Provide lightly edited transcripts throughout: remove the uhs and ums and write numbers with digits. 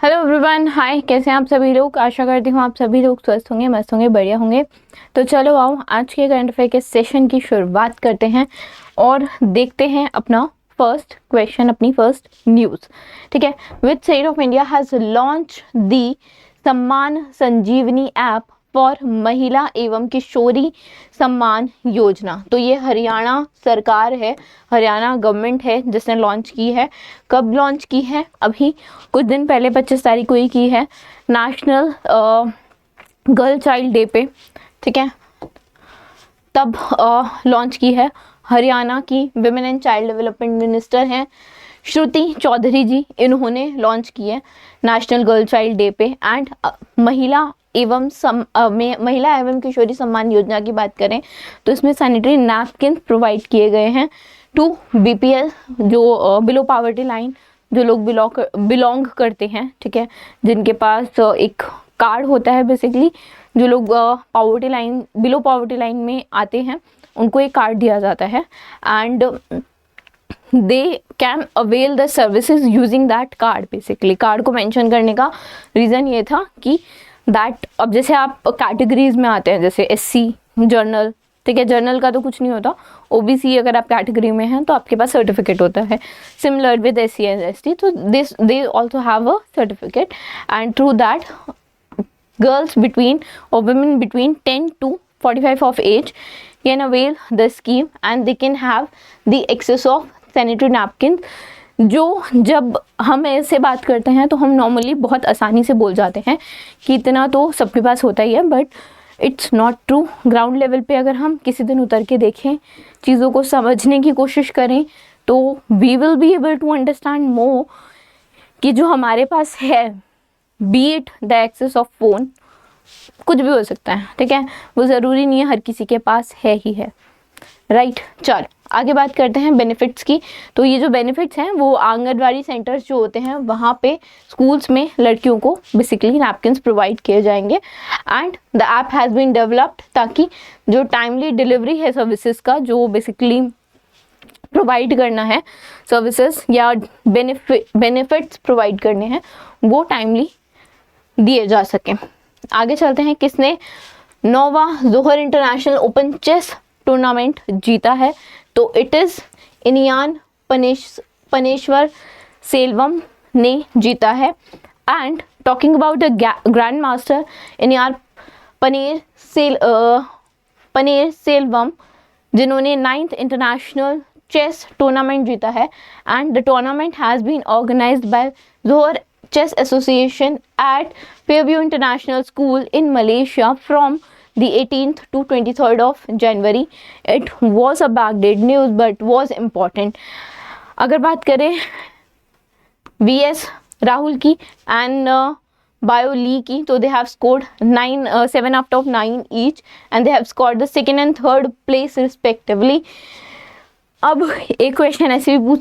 Hello everyone, हाय। कैसे हैं आप सभी लोग? आशा करती हूँ आप सभी लोग स्वस्थ होंगे, मस्त होंगे, बढ़िया होंगे। तो चलो आओ आज के करंट अफेयर के सेशन की शुरुआत करते हैं और देखते हैं अपना फर्स्ट क्वेश्चन, अपनी फर्स्ट न्यूज़। ठीक है। Which state of India has launch दी सम्मान संजीवनी ऐप फॉर महिला एवं किशोरी सम्मान योजना। तो ये हरियाणा सरकार है, हरियाणा गवर्नमेंट है जिसने लॉन्च की है। कब लॉन्च की है? अभी कुछ दिन पहले 25 तारीख को ही की है, नेशनल गर्ल चाइल्ड डे पे। ठीक है, तब लॉन्च की है। हरियाणा की women and child development minister हैं श्रुति चौधरी जी, इन्होंने लॉन्च की है नेशनल गर्ल चाइल्ड डे पे। एंड महिला एवं किशोरी सम्मान योजना की बात करें तो इसमें सैनिटरी नैपकिन प्रोवाइड किए गए हैं टू बीपीएल, जो बिलो पावर्टी लाइन जो लोग बिलोंग करते हैं। ठीक है, जिनके पास एक कार्ड होता है, बेसिकली जो लोग बिलो पावर्टी लाइन में आते हैं उनको एक कार्ड दिया जाता है and they can avail the services using that card. Basically card को मेंशन करने का रीज़न ये था कि दैट, अब जैसे आप कैटेगरीज में आते हैं, जैसे एससी, जर्नल, ठीक है, जर्नल का तो कुछ नहीं होता, ओबीसी अगर आप कैटेगरी में हैं तो आपके पास सर्टिफिकेट होता है, similar with SC and ST, तो they also have a certificate and through that girls between or women between 10 to 45 of age can avail the scheme and they can have the access of sanitary napkins। जो जब हम ऐसे बात करते हैं तो हम नॉर्मली बहुत आसानी से बोल जाते हैं कि इतना तो सबके पास होता ही है, but it's not true. Ground level पे अगर हम किसी दिन उतर के देखें, चीज़ों को समझने की कोशिश करें, तो we will be able to understand more कि जो हमारे पास है, be it the access of phone, कुछ भी हो सकता है। ठीक है, वो ज़रूरी नहीं है हर किसी के पास है ही है, राइट। चल आगे बात करते हैं बेनिफिट्स की। तो ये जो बेनिफिट्स हैं वो आंगनवाड़ी सेंटर्स जो होते हैं वहाँ पे स्कूल्स में लड़कियों को बेसिकली नैपकिन्स प्रोवाइड किए जाएंगे and the app has been developed ताकि जो टाइमली डिलीवरी है सर्विसेज का, जो बेसिकली प्रोवाइड करना है सर्विसेज या बेनिफिट्स प्रोवाइड करने हैं, वो टाइमली दिए जा सकें। आगे चलते हैं, किसने 9वां Johor international open chess tournament जीता है? तो इट इज़ इनियान पनेश्वर सेल्वम ने जीता है। And talking about the grandmaster Iniyan Paneer Selvam, जिन्होंने 9th इंटरनेशनल चेस टूर्नामेंट जीता है and the tournament has been organised by Johor Chess Association at Fairview International School in Malaysia from the 18th to 23rd of January. It was a backdated news but was important. अगर बात करें VS Rahul की and bio ली की, तो they have scored 7 out of 9 each and they have scored the 2nd and 3rd place respectively. अब एक question ऐसे भी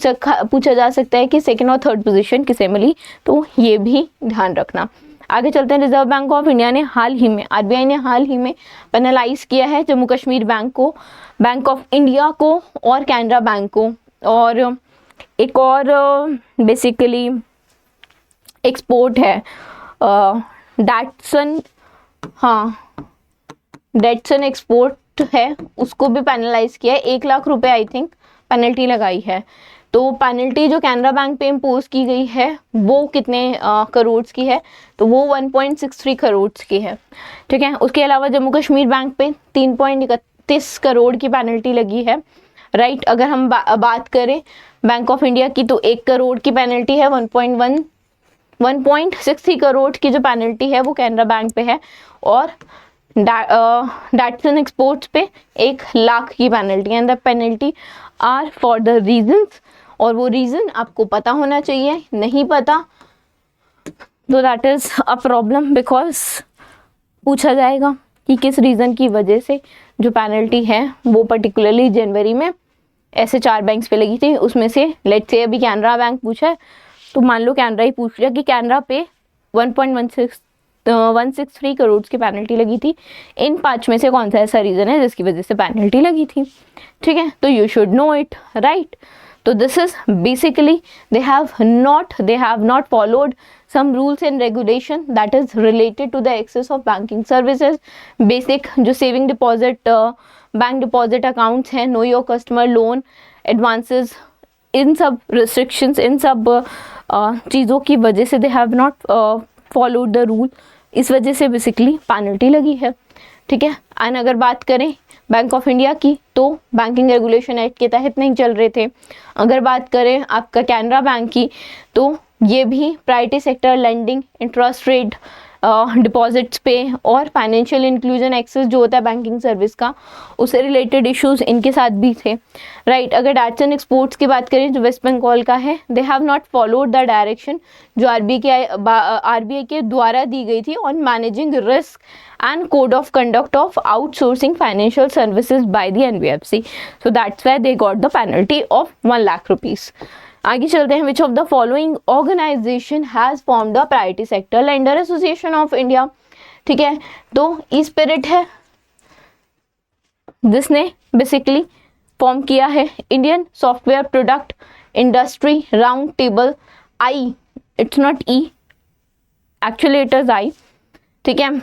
पूछा जा सकता है कि 2nd और 3rd पोजीशन किसे मिली, तो ये भी ध्यान रखना। आगे चलते हैं, रिजर्व बैंक ऑफ इंडिया ने हाल ही में, आरबीआई ने हाल ही में पेनलाइज किया है जम्मू कश्मीर बैंक को, बैंक ऑफ इंडिया को और कैनरा बैंक को। और एक और बेसिकली एक्सपोर्ट है डेटसन एक्सपोर्ट है, उसको भी पेनलाइज किया है। 1 लाख रुपए आई थिंक पेनल्टी लगाई है। तो पेनल्टी जो कैनरा बैंक पे इम्पोज की गई है वो कितने करोड़ की है? तो वो 1.63 करोड़ की है। ठीक है, उसके अलावा जम्मू कश्मीर बैंक पे 3.31 करोड़ की पेनल्टी लगी है, राइट। अगर हम बात करें बैंक ऑफ इंडिया की तो 1 करोड़ की पेनल्टी है, 1.63 करोड़ की जो पेनल्टी है वो कैनरा बैंक पे है, और डैटसन एक्सपोर्ट्स पे 1 लाख की penalty. And the penalty are for the reasons, और वो रीज़न आपको पता होना चाहिए। नहीं पता तो that is a problem, because पूछा जाएगा कि किस रीज़न की वजह से जो पेनल्टी है वो पर्टिकुलरली जनवरी में ऐसे 4 बैंक्स पे लगी थी। उसमें से लेट्स से अभी कैनरा बैंक पूछा है तो मान लो कैनरा ही पूछ लिया कि कैनरा पे 163 करोड़ की पेनल्टी लगी थी। इन 5 में से कौन सा ऐसा रीज़न है जिसकी वजह से पेनल्टी लगी थी? ठीक है, तो you should know it, right. तो this is basically they have not followed some rules and regulation that is related to the access of banking services. Basic जो saving deposit bank deposit accounts हैं, know your customer, loan, advances, इन सब restrictions, इन सब चीज़ों की वजह से they have not followed the rule, इस वजह से बेसिकली पेनल्टी लगी है, ठीक है। एंड अगर बात करें बैंक ऑफ इंडिया की तो बैंकिंग रेगुलेशन एक्ट के तहत नहीं चल रहे थे। अगर बात करें आपका कैनरा बैंक की तो ये भी priority sector lending, interest rate deposits पे और फाइनेंशियल इंक्लूजन एक्सेस जो होता है बैंकिंग सर्विस का, उससे रिलेटेड इश्यूज इनके साथ भी थे, राइट। अगर डायरेक्ट्स एंड एक्सपोर्ट्स की बात करें जो वेस्ट बंगाल का है, they have not followed the direction जो आरबीआई के द्वारा दी गई थी on managing risk and code of conduct of outsourcing financial services by the NBFC, so that's why they got the penalty of 1 lakh rupees. आगे चलते हैं। Which of the following organisation has form the priority sector lender association of India, ठीक है। तो ई spirit है जिसने basically form किया है। Indian software product industry round table, I, it's not E, actually it is I, ठीक है।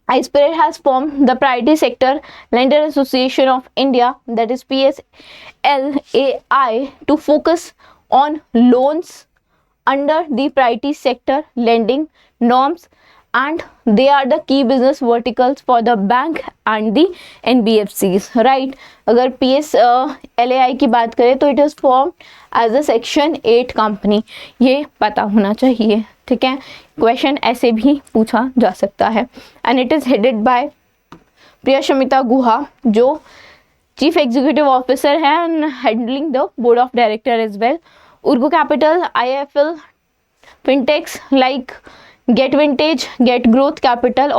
iSpirit has formed the Priority Sector Lender Association of India, that is PSLAI, to focus on loans under the priority sector lending norms, and they are the key business verticals for the bank and the NBFCs, right। अगर PSLAI की बात करें तो it is formed as a Section 8 company, ये पता होना चाहिए, ठीक है। क्वेश्चन ऐसे भी पूछा जा सकता है। And it is headed by Priyashmita Guha जो चीफ एग्जीक्यूटिव ऑफिसर है and handling the board of director as well. उर्गो Capital, IIFL, fintechs like GetVantage, GetGrowth Capital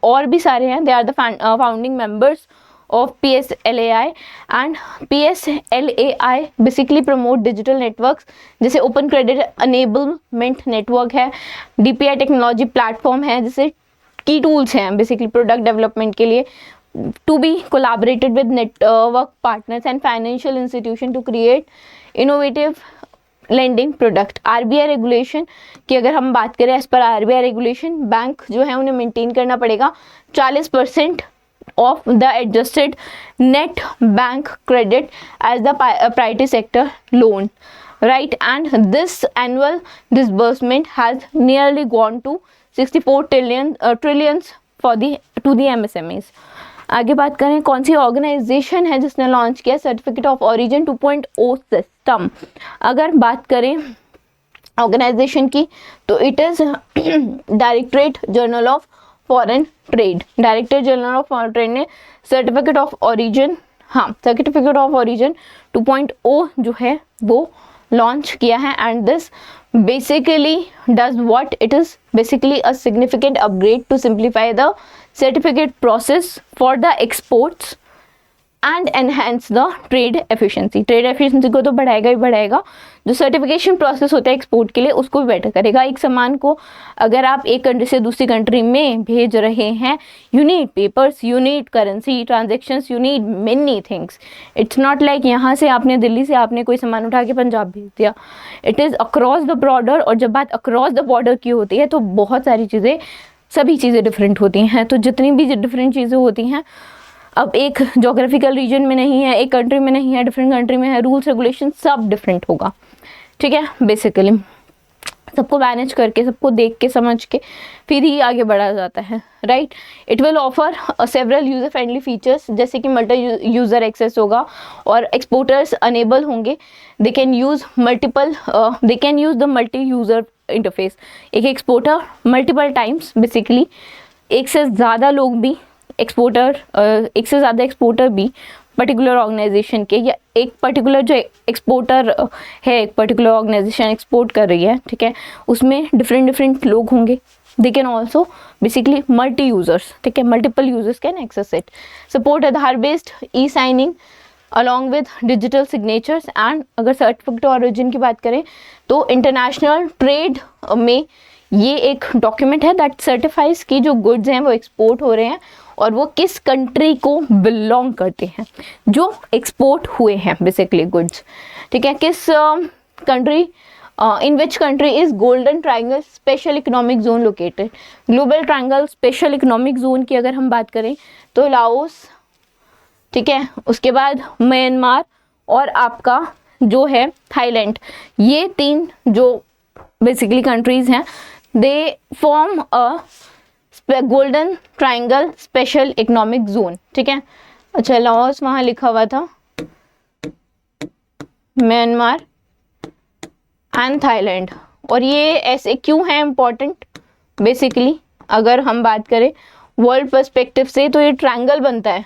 और भी सारे हैं, they are the founding members of PSLAI, and PSLAI basically promote digital networks जैसे open credit enablement network है, DPI technology platform है, जैसे की टूल्स हैं बेसिकली प्रोडक्ट डेवलपमेंट के लिए, to be collaborated with network partners and financial institution to create innovative lending product. RBI regulation की अगर हम बात करें, as per RBI regulation bank जो है उन्हें मेंटेन करना पड़ेगा 40% of the adjusted net bank credit as the priority sector loan, right, and this annual disbursement has nearly gone to 64 trillions for to the MSMEs। आगे बात करें कौन सी organisation है जिसने लॉन्च किया सर्टिफिकेट ऑफ ओरिजिन 2.0 सिस्टम। अगर बात करें ऑर्गेनाइजेशन की तो it is directorate general of foreign trade, director general of foreign trade ने certificate of origin, certificate of origin 2.0 जो है वो लॉन्च किया है। And this basically does what? It is basically a significant upgrade to simplify the certificate process for the exports and enhance the trade efficiency। Trade efficiency को तो बढ़ाएगा ही बढ़ाएगा, जो सर्टिफिकेशन प्रोसेस होता है एक्सपोर्ट के लिए उसको भी बेटर करेगा। एक सामान को अगर आप एक कंट्री से दूसरी कंट्री में भेज रहे हैं, you need papers, you need currency transactions, you need many things. It's not like यहाँ से आपने दिल्ली से आपने कोई सामान उठा के पंजाब भेज दिया, it is across the border. और जब बात अक्रॉस द बॉर्डर की होती है तो बहुत सारी चीज़ें, सभी चीज़ें डिफरेंट होती हैं। तो जितनी भी डिफरेंट चीज़ें होती हैं, अब एक जोग्राफिकल रीजन में नहीं है, एक कंट्री में नहीं है, डिफरेंट कंट्री में है, रूल्स रेगुलेशन सब डिफरेंट होगा, ठीक है। बेसिकली सबको मैनेज करके, सबको देख के समझ के फिर ही आगे बढ़ा जाता है, right. It will offer several user friendly features, जैसे कि मल्टी यूज़र एक्सेस होगा और एक्सपोर्टर्स अनेबल होंगे, they can use the multi user interface. एक एक्सपोर्टर मल्टीपल टाइम्स बेसिकली एक से ज़्यादा लोग भी एक से ज़्यादा एक्सपोर्टर भी पर्टिकुलर ऑर्गेनाइजेशन के, या एक पर्टिकुलर जो एक्सपोर्टर है, एक पर्टिकुलर ऑर्गेनाइजेशन एक्सपोर्ट कर रही है, ठीक है, उसमें डिफरेंट लोग होंगे। They can also basically multi users, ठीक है, multiple users can access it. Support Aadhaar based e signing along with digital signatures. And अगर सर्टिफिकेट ओरिजिन की बात करें तो इंटरनेशनल ट्रेड में ये एक डॉक्यूमेंट है दैट सर्टिफाइज कि जो गुड्स हैं वो एक्सपोर्ट हो रहे हैं और वो किस कंट्री को बिलोंग करते हैं, जो एक्सपोर्ट हुए हैं बेसिकली गुड्स, ठीक है, किस country, in which country is golden triangle special economic zone located. Global triangle special economic zone की अगर हम बात करें तो लाओस, ठीक है, उसके बाद म्यांमार और आपका जो है थाईलैंड, ये 3 जो बेसिकली कंट्रीज हैं, they form a golden triangle special economic zone. ठीक है, अच्छा लाओस वहाँ लिखा हुआ था, म्यांमार एंड थाईलैंड। और ये ऐसे क्यों है इम्पॉर्टेंट, बेसिकली अगर हम बात करें वर्ल्ड पर्सपेक्टिव से तो ये ट्रायंगल बनता है,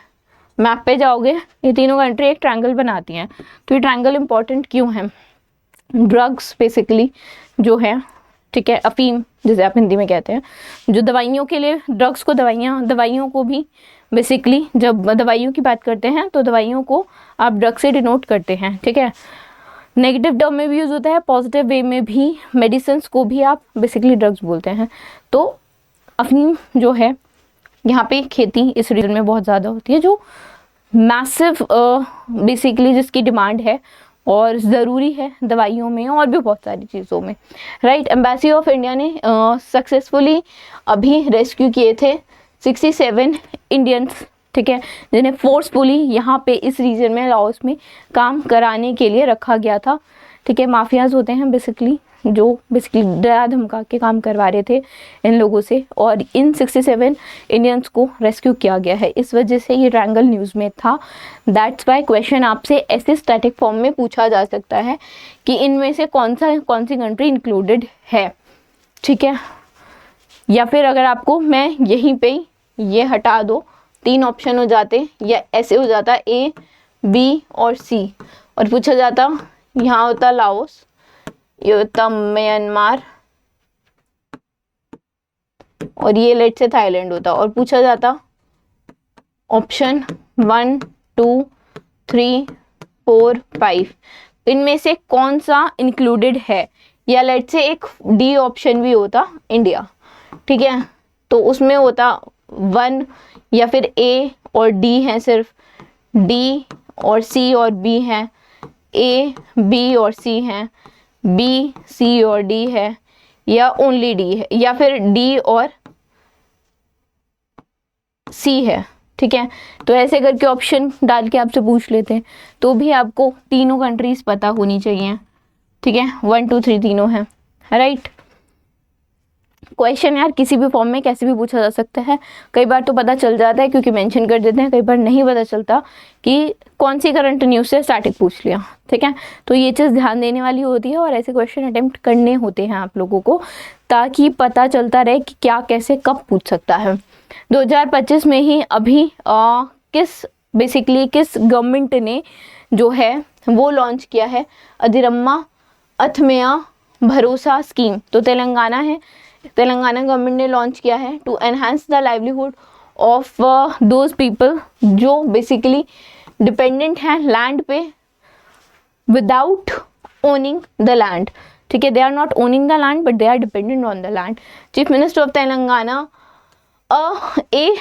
मैप पे जाओगे ये तीनों कंट्री एक ट्रायंगल बनाती हैं। तो ये ट्रायंगल इम्पॉर्टेंट क्यों है, ड्रग्स बेसिकली जो है, ठीक है, अफीम जिसे आप हिंदी में कहते हैं, जो दवाइयों के लिए ड्रग्स को, दवाइयों को भी बेसिकली जब दवाइयों की बात करते हैं तो दवाइयों को आप ड्रग से डिनोट करते हैं। ठीक है, नेगेटिव टर्म में भी यूज़ होता है, पॉजिटिव वे में भी, मेडिसिन को भी आप बेसिकली ड्रग्स बोलते हैं। तो अफीम जो है यहाँ पे खेती इस रीजन में बहुत ज़्यादा होती है, जो मैसिव बेसिकली जिसकी डिमांड है और ज़रूरी है दवाइयों में और भी बहुत सारी चीज़ों में, राइट। एम्बेसी ऑफ इंडिया ने सक्सेसफुली अभी रेस्क्यू किए थे 67 इंडियंस, ठीक है, जिन्हें फोर्सफुली यहाँ पे इस रीजन में लाओस में काम कराने के लिए रखा गया था। ठीक है, माफियाज होते हैं बेसिकली जो बेसिकली डरा धमका के काम करवा रहे थे इन लोगों से, और इन 67 इंडियंस को रेस्क्यू किया गया है। इस वजह से ये ट्रायंगल न्यूज़ में था। दैट्स वाई क्वेश्चन आपसे ऐसे स्टैटिक फॉर्म में पूछा जा सकता है कि इनमें से कौन सी कंट्री इंक्लूडेड है। ठीक है, या फिर अगर आपको मैं यहीं पे ये हटा दो, 3 ऑप्शन हो जाते, या ऐसे हो जाता A, B और C, और पूछा जाता यहाँ होता लाओस, ये होता म्यांमार, और ये लेट से थाईलैंड होता, और पूछा जाता ऑप्शन 1, 2, 3, 4, 5 इनमें से कौन सा इंक्लूडेड है, या लेट से एक D ऑप्शन भी होता इंडिया। ठीक है, तो उसमें होता 1, या फिर A और D है, सिर्फ D और C और B हैं, A, B और C हैं, B, C और D है, या ओनली D है, या फिर D और C है। ठीक है, तो ऐसे करके ऑप्शन डाल के आपसे पूछ लेते हैं, तो भी आपको तीनों कंट्रीज पता होनी चाहिए। ठीक है, 1, 2, 3 तीनों हैं, राइट। क्वेश्चन यार किसी भी फॉर्म में कैसे भी पूछा जा सकता है, कई बार तो पता चल जाता है क्योंकि मेंशन कर देते हैं, कई बार नहीं पता चलता कि कौन सी करंट न्यूज़ से स्टैटिक पूछ लिया। ठीक है, तो ये चीज़ ध्यान देने वाली होती है, और ऐसे क्वेश्चन अटेम्प्ट करने होते हैं आप लोगों को, ताकि पता चलता रहे कि क्या कैसे कब पूछ सकता है। 2025 में ही अभी किस गवर्नमेंट ने जो है वो लॉन्च किया है अधिरम्मा अथमया भरोसा स्कीम। तो तेलंगाना है, तेलंगाना गवर्नमेंट ने लॉन्च किया है to enhance the livelihood of those people जो बेसिकली डिपेंडेंट हैं लैंड पे विदाउट ओनिंग द लैंड। ठीक है, they are not owning the land but they are dependent on the land. Chief minister of Telangana A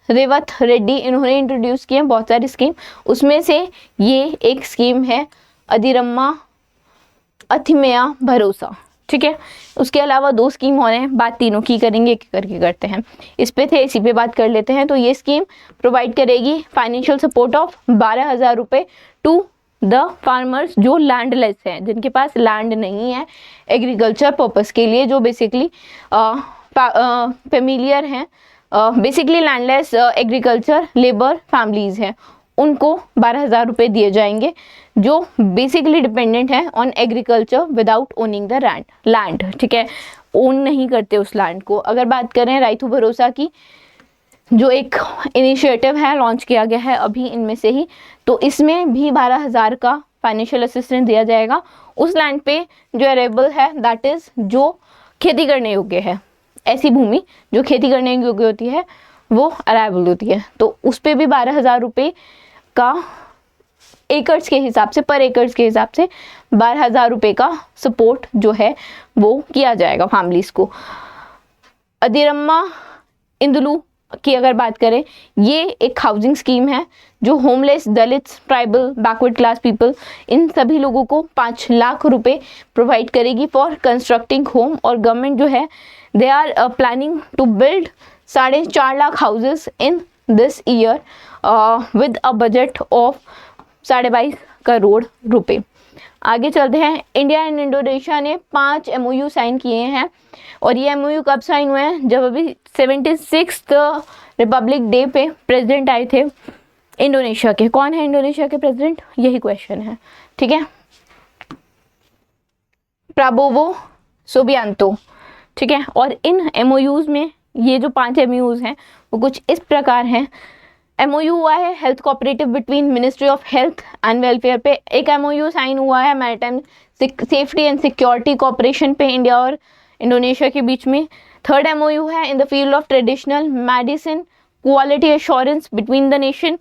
Revanth Reddy, इन्होंने introduce किए हैं बहुत सारी स्कीम, उसमें से ये एक स्कीम है अधिरम्मा अथिमया भरोसा। ठीक है, उसके अलावा 2 स्कीम और हैं, बात तीनों की करेंगे, एक करके करते हैं। इस पे थे, इसी पे बात कर लेते हैं। तो ये स्कीम प्रोवाइड करेगी फाइनेंशियल सपोर्ट ऑफ 12,000 रुपये टू द फार्मर्स जो लैंडलेस हैं, जिनके पास लैंड नहीं है एग्रीकल्चर पर्पस के लिए, जो बेसिकली फेमिलियर हैं, basically landless agriculture labour families हैं, उनको 12,000 रुपये दिए जाएंगे जो बेसिकली डिपेंडेंट है on agriculture without owning the land. ठीक है, ओन नहीं करते उस लैंड को। अगर बात करें राइतु भरोसा की, जो एक इनिशिएटिव है लॉन्च किया गया है अभी इनमें से ही, तो इसमें भी 12,000 का फाइनेंशियल असिस्टेंस दिया जाएगा उस लैंड पे जो अरेबल है, दैट इज जो खेती करने योग्य है। ऐसी भूमि जो खेती करने योग्य होती है वो अरेबल होती है, तो उस पर भी 12,000 रुपये का एकर्स के हिसाब से, पर एकर्स के हिसाब से 12,000 रुपये का सपोर्ट जो है वो किया जाएगा फैमिलीज को। अधिरम्मा इंदुलू की अगर बात करें, ये एक हाउसिंग स्कीम है जो homeless, Dalits, tribal, backward class people, इन सभी लोगों को 5 लाख रुपए प्रोवाइड करेगी फॉर कंस्ट्रक्टिंग होम। और गवर्नमेंट जो है they are planning to build 4.5 lakh houses in this year with a budget of 22.5 crore रुपए। आगे चलते हैं, इंडिया एंड इंडोनेशिया ने 5 MOU साइन किए हैं। और ये MOU कब साइन हुए हैं? जब अभी 76th रिपब्लिक डे पे प्रेसिडेंट आए थे इंडोनेशिया के। कौन है इंडोनेशिया के प्रेसिडेंट? यही क्वेश्चन है, ठीक है, प्राबोवो सुबियांतो, ठीक है। और इन MOUs में ये जो 5 MOUs हैं वो कुछ इस प्रकार हैं। MOU हुआ है health cooperative between ministry of health and welfare पे। एक MOU साइन हुआ है maritime safety and security cooperation पे इंडिया और इंडोनेशिया के बीच में। थर्ड MOU है in the field of traditional medicine quality assurance between the nation.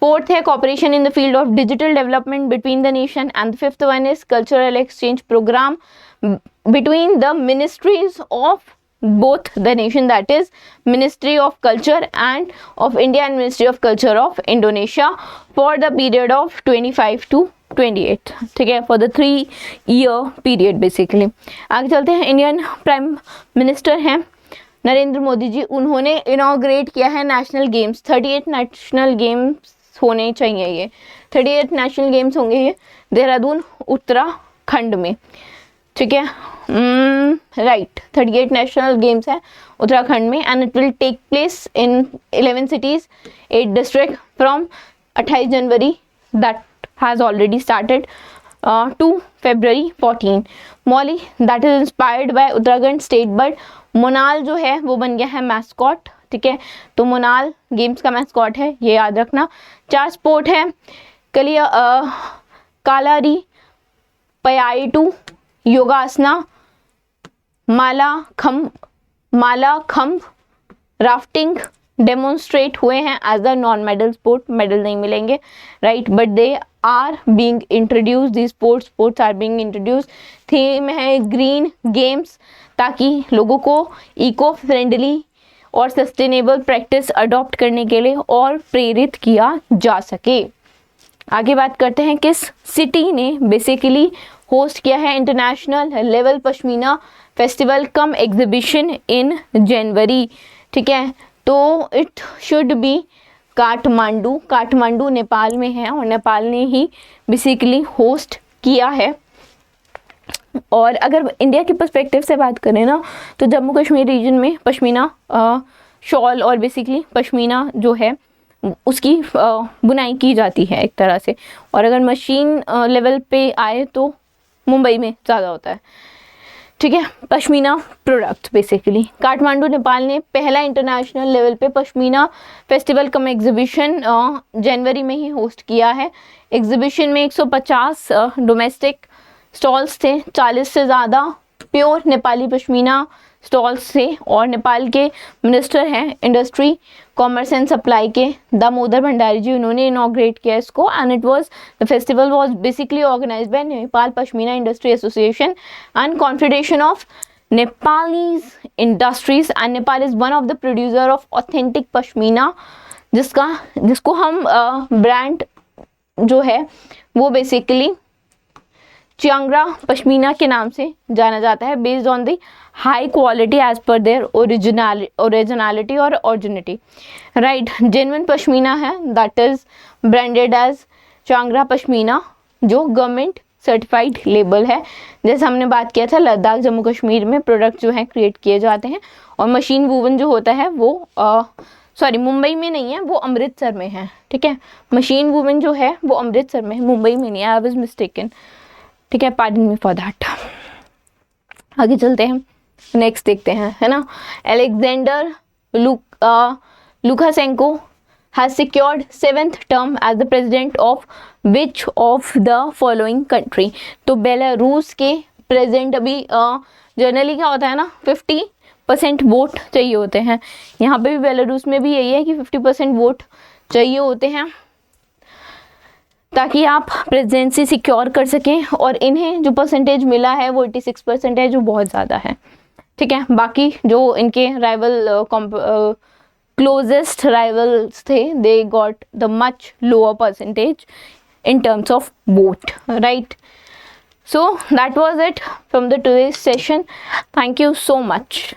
Fourth है cooperation in the field of digital development between the nation. And fifth one is cultural exchange programme between the ministries of both the nation, that is Ministry of Culture and of India and Ministry of Culture of Indonesia for the period of 25 to 28, ठीक है, for the 3-year period basically। आगे चलते हैं, Indian prime minister हैं नरेंद्र मोदी जी। उन्होंने inaugurate किया है national games. 38 national games होने चाहिए, ये 38 नेशनल गेम्स होंगे ये देहरादून उत्तराखंड में, ठीक है, राइट 38 नेशनल गेम्स है उत्तराखंड में। And it will take place in 11 cities, 8 districts from 28 January that has already started to February 14। Mauli that is inspired by Uttarakhand state bird. Monal जो है वो बन गया है मैस्कॉट, ठीक है, तो मोनाल गेम्स का मैस्कॉट है, ये याद रखना। 4 स्पोर्ट है कालारी पयाइटू, योगासना, माला खम्भ, राफ्टिंग डेमोन्स्ट्रेट हुए हैं as the non medal sport. Medal नहीं मिलेंगे, right, but they are being introduce, the sports are being introduce. Theme है ग्रीन गेम्स, ताकि लोगों को इको फ्रेंडली और सस्टेनेबल प्रैक्टिस अडॉप्ट करने के लिए और प्रेरित किया जा सके। आगे बात करते हैं किस सिटी ने बेसिकली होस्ट किया है international level pashmina festival cum exhibition in January, ठीक है, तो it should be Kathmandu. Kathmandu Nepal में है और नेपाल ने ही बेसिकली होस्ट किया है। और अगर इंडिया के पर्सपेक्टिव से बात करें ना, तो जम्मू कश्मीर रीजन में पश्मीना शॉल और बेसिकली पश्मीना जो है उसकी बुनाई की जाती है एक तरह से। और अगर मशीन लेवल पे आए तो मुंबई में ज़्यादा होता है, ठीक है, पश्मीना प्रोडक्ट बेसिकली। काठमांडू नेपाल ने पहला इंटरनेशनल लेवल पे पश्मीना फेस्टिवल कम एग्जीबिशन जनवरी में ही होस्ट किया है। एग्जीबिशन में 150 डोमेस्टिक स्टॉल्स थे, 40 से ज़्यादा प्योर नेपाली पश्मीना स्टॉल्स थे। और नेपाल के मिनिस्टर हैं इंडस्ट्री, कॉमर्स एंड सप्लाई के दामोदर भंडारी जी, उन्होंने इनॉग्रेट किया इसको। And it was the festival was basically organised by Nepal pashmina industry association and confederation of Nepalese industries. And Nepal is one of the producer of authentic pashmina, जिसको हम ब्रांड जो है वो बेसिकली चियांगरा पश्मीना के नाम से जाना जाता है, based on the high quality as पर देयर ओरिजिनलिटी और ऑरिजिनिटी, राइट। जेन्युइन पश्मीना है that is branded as Chyangra pashmina, जो गवर्नमेंट सर्टिफाइड लेबल है। जैसे हमने बात किया था लद्दाख जम्मू कश्मीर में प्रोडक्ट जो हैं क्रिएट किए जाते हैं। और मशीन वूवन जो होता है वो सॉरी मुंबई में नहीं है, वो अमृतसर में है, ठीक है, मशीन वूवन जो है वो अमृतसर में है, मुंबई में नहीं है, आई वाज मिस्टेकन, ठीक है, पार्डन मी फॉर दैट। आगे चलते हैं, नेक्स्ट देखते हैं, है ना। Alexander Lukashenko has secured 7th term as the president of which of the following country. तो बेलारूस के प्रेसिडेंट अभी जनरली क्या होता है ना 50% वोट चाहिए होते हैं, यहाँ पे भी बेलारूस में भी यही है कि 50% वोट चाहिए होते हैं ताकि आप प्रेसिडेंसी सिक्योर कर सकें। और इन्हें जो परसेंटेज मिला है वो 86% है, जो बहुत ज़्यादा है, ठीक है। बाकी जो इनके राइवल क्लोजेस्ट राइवल्स थे, दे got the much lower percentage in terms of vote, right? So that was it from the today's session. Thank you so much.